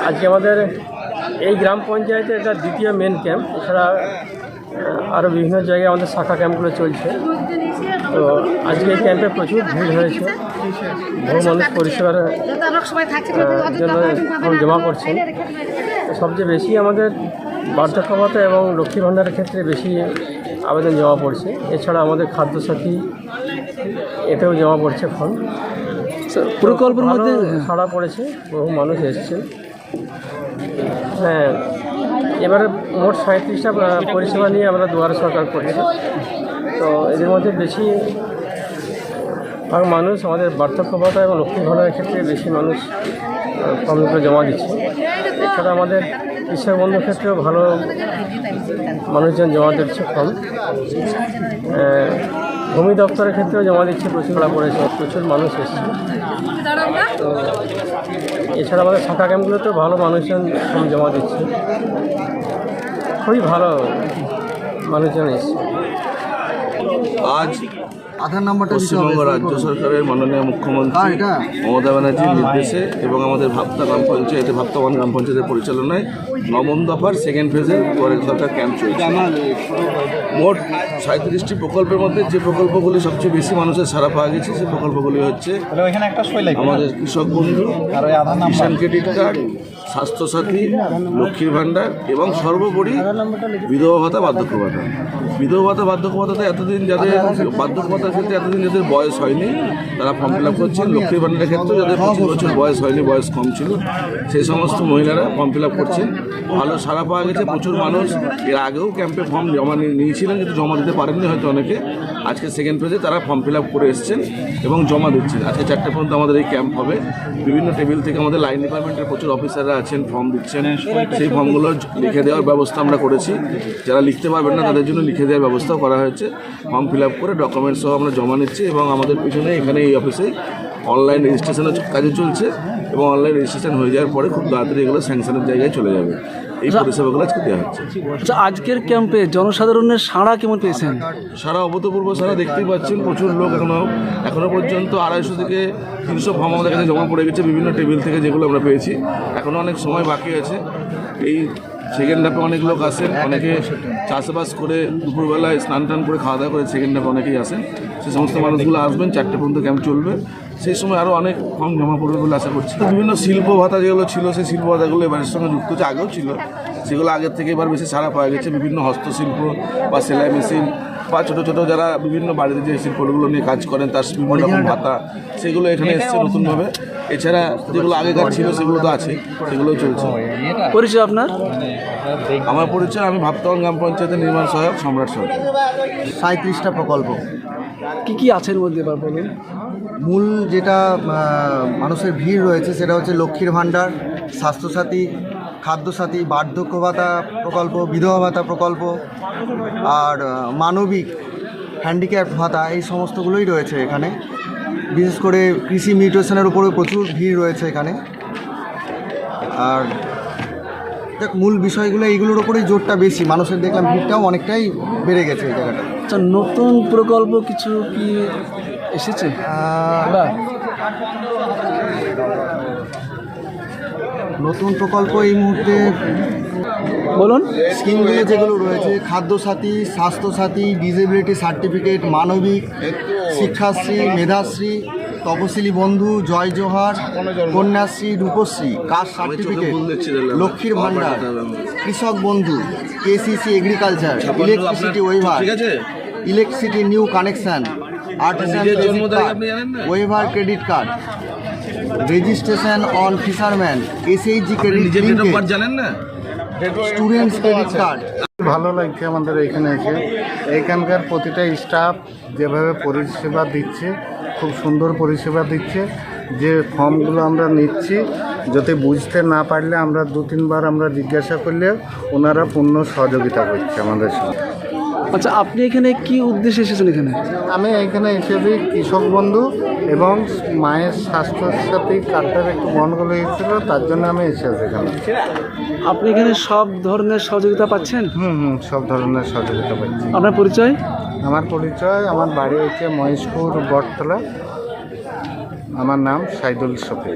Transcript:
আজকে আমাদের এই গ্রাম পঞ্চায়েতে এটা দ্বিতীয় মেন ক্যাম্প। এছাড়া আরও বিভিন্ন জায়গায় আমাদের শাখা ক্যাম্পগুলো চলছে। তো আজকে এই ক্যাম্পে প্রচুর ভিড় হয়েছে। বহু মানুষ পরিষেবার জন্য জমা করছেন। সবচেয়ে বেশি আমাদের বার্ধক্য ভাতা এবং লক্ষ্মী ভাণ্ডারের ক্ষেত্রে বেশি আবেদন জমা পড়ছে। এছাড়া আমাদের খাদ্যসাথী এতেও জমা পড়ছে ফর্ম। প্রকল্পের মধ্যে সাড়া পড়েছে, বহু মানুষ এসছেন। হ্যাঁ, এবারে মোট 37টা পরিষেবা নিয়ে আমরা দুয়ারে সরকার করছি। তো এদের মধ্যে বেশি মানুষ আমাদের বার্ধক্য ভাতা এবং লক্ষ্মী ভাণ্ডারের ক্ষেত্রে বেশি মানুষ ফর্মগুলো জমা দিচ্ছে। এছাড়া আমাদের কৃষক বন্ধুর ক্ষেত্রেও ভালো মানুষজন জমা দিচ্ছে ফর্ম। ভূমি দপ্তরের ক্ষেত্রেও জমা দিচ্ছে, প্রচুর ভাড়া পড়েছে, প্রচুর মানুষ এসছে। তো এছাড়া আমাদের শাখা ক্যাম্পগুলোতেও ভালো মানুষজন ফর্ম জমা দিচ্ছে, খুবই ভালো মানুষজন এসছে। আজ আধার নাম্বারটা পশ্চিমবঙ্গ রাজ্য সরকারের মাননীয় মুখ্যমন্ত্রী মমতা ব্যানার্জির নির্দেশে এবং আমাদের ভাবতা গ্রাম পঞ্চায়েতে ভাবতাবান গ্রাম পঞ্চায়েতের পরিচালনায় 9ম দফার সেকেন্ড ফেজের দুয়ারে সরকার ক্যাম্প চলছে। মোট 37টি প্রকল্পের মধ্যে যে প্রকল্পগুলি সবচেয়ে বেশি মানুষের সাড়া পাওয়া গেছে সেই প্রকল্পগুলি হচ্ছে আমাদের কৃষক বন্ধু, কিষাণ ক্রেডিট কার্ড, স্বাস্থ্যসাথী, লক্ষ্মীর ভাণ্ডার এবং সর্বোপরি বিধবা ভাতা, বার্ধক্য ভাতা। বিধবা ভাতা, বার্ধক্য ভাতাতে এতদিন যাদের বার্ধক্য ভাতার ক্ষেত্রে এতদিন যাদের বয়স হয়নি তারা ফর্ম ফিল আপ করছেন। লক্ষ্মীর ভাণ্ডারের ক্ষেত্রে যাদের 25 বছর বয়স হয়নি, বয়স কম ছিল, সেই সমস্ত মহিলারা ফর্ম ফিল আপ করছেন। ভালো সাড়া পাওয়া গেছে। প্রচুর মানুষ এর আগেও ক্যাম্পে ফর্ম জমা নিয়েছিলেন, কিন্তু জমা দিতে পারেননি হয়তো অনেকে। আজকে সেকেন্ড ফেজে তারা ফর্ম ফিল আপ করে এসছেন এবং জমা দিচ্ছেন। আজকে 4টে পর্যন্ত আমাদের এই ক্যাম্প হবে। বিভিন্ন টেবিল থেকে আমাদের লাইন ডিপার্টমেন্টের প্রচুর অফিসাররা আছেন, ফর্ম দিচ্ছেন। সেই ফর্মগুলো লিখে দেওয়ার ব্যবস্থা আমরা করেছি। যারা লিখতে পারবেন না তাদের জন্য লিখে দেওয়ার ব্যবস্থাও করা হয়েছে। ফর্ম ফিল আপ করে ডকুমেন্টস সহ আমরা জমা নিচ্ছি এবং আমাদের পিছনে এখানে এই অফিসেই অনলাইন রেজিস্ট্রেশনের কাজে চলছে এবং অনলাইন রেজিস্ট্রেশন হয়ে যাওয়ার পরে খুব তাড়াতাড়ি এগুলো স্যাংশনের জায়গায় চলে যাবে। এই পরিষেবাগুলো আজকে দেওয়া হচ্ছে। আজকের ক্যাম্পে জনসাধারণের সাড়া কেমন পেয়েছেন? সারা অভূতপূর্ব সারা দেখতেই পাচ্ছেন। প্রচুর লোক এখনও পর্যন্ত 250 থেকে 300 ফর্ম আমাদের কাছে জমা পড়ে গেছে বিভিন্ন টেবিল থেকে, যেগুলো আমরা পেয়েছি। এখনও অনেক সময় বাকি আছে। এই সেকেন্ড হাফে অনেক লোক আসেন, অনেকে চাষবাস করে দুপুরবেলায় স্নান টান করে খাওয়া দাওয়া করে সেকেন্ড হাফে অনেকেই আসেন। সেই সমস্ত মানুষগুলো আসবেন। 4টে পর্যন্ত ক্যাম্প চলবে। সেই সময় আরও অনেক ফর্ম জমা পড়বে বলে আশা করছি। বিভিন্ন শিল্প ভাতা যেগুলো ছিল সেই শিল্প ভাতাগুলো এবারের সঙ্গে যুক্ত হচ্ছে, আগেও ছিল, সেগুলো আগের থেকে এবার বেশি সাড়া পাওয়া গেছে। বিভিন্ন হস্তশিল্প বা সেলাই মেশিন বা ছোটো ছোটো যারা বিভিন্ন বাড়িতে যে শিল্পগুলো নিয়ে কাজ করেন তার বিভিন্ন রকম ভাতা, সেগুলো এখানে এসছে নতুনভাবে। এছাড়া যেগুলো আগেকার ছিল সেগুলো তো আছে, সেগুলোও চলছে। পরিচয় আপনার? আমার পরিচয়, আমি ভাবতাবান গ্রাম পঞ্চায়েতের নির্মাণ সহায়ক সম্রাট সরকার। 37টা প্রকল্প কি আছে এর মধ্যে এবার বলুন। মূল যেটা মানুষের ভিড় রয়েছে সেটা হচ্ছে লক্ষ্মীর ভাণ্ডার, স্বাস্থ্যসাথী, খাদ্যসাথী, বার্ধক্য ভাতা প্রকল্প, বিধবা ভাতা প্রকল্প আর মানবিক হ্যান্ডিক্যাপ ভাতা, এই সমস্তগুলোই রয়েছে এখানে। বিশেষ করে কৃষি মিউটেশনের উপরে প্রচুর ভিড় রয়েছে এখানে। আর দেখ, মূল বিষয়গুলো এইগুলোর উপরেই জোরটা বেশি। মানুষের দেখলাম ভিড়টাও অনেকটাই বেড়ে গেছে এই জায়গাটা। আচ্ছা, নতুন প্রকল্প কিছু কি এসেছে? নতুন প্রকল্প এই মুহূর্তে বলুন। স্কিমগুলো যেগুলো রয়েছে, খাদ্যসাথী, স্বাস্থ্যসাথী, ডিসেবিলিটি সার্টিফিকেট, মানবিক, শিক্ষাশ্রী, মেধাশ্রী, তপশিলি বন্ধু, জয় জোহার, কন্যাশ্রী, রূপশ্রী, কাস্ট সার্টিফিকেট, লক্ষ্মীর ভাণ্ডার, Krishak Bandhu, KCC agriculture, electricity waiver, electricity new connection, artisan waiver credit card, registration on fisherman, SHG credit, জানেন না, স্টুডেন্টস ক্রেডিট কার্ড। ভালো লাগছে আমাদের এখানে এসে। এখানকার প্রতিটা স্টাফ যেভাবে পরিষেবা দিচ্ছে, খুব সুন্দর পরিষেবা দিচ্ছে। যে ফর্মগুলো আমরা নিচ্ছি, যদি বুঝতে না পারলে আমরা 2-3 বার আমরা জিজ্ঞাসা করলে ওনারা পূর্ণ সহযোগিতা করছে আমাদের সঙ্গে। আচ্ছা, আপনি এখানে কি উদ্দেশ্যে এসেছেন? এখানে আমি এখানে এসেছি কৃষক বন্ধু এবং মায়ের স্বাস্থ্যসাথী কার্ডটার একটু গন্ডগোল হয়েছিল, তার জন্য আমি এসেছি এখানে। আপনি এখানে সব ধরনের সহযোগিতা পাচ্ছেন? সব ধরনের সহযোগিতা পাচ্ছি। আপনার পরিচয়? আমার পরিচয়, আমার বাড়ি হচ্ছে মহেশপুর বটতলা। আমার নাম সাইদুল শফি।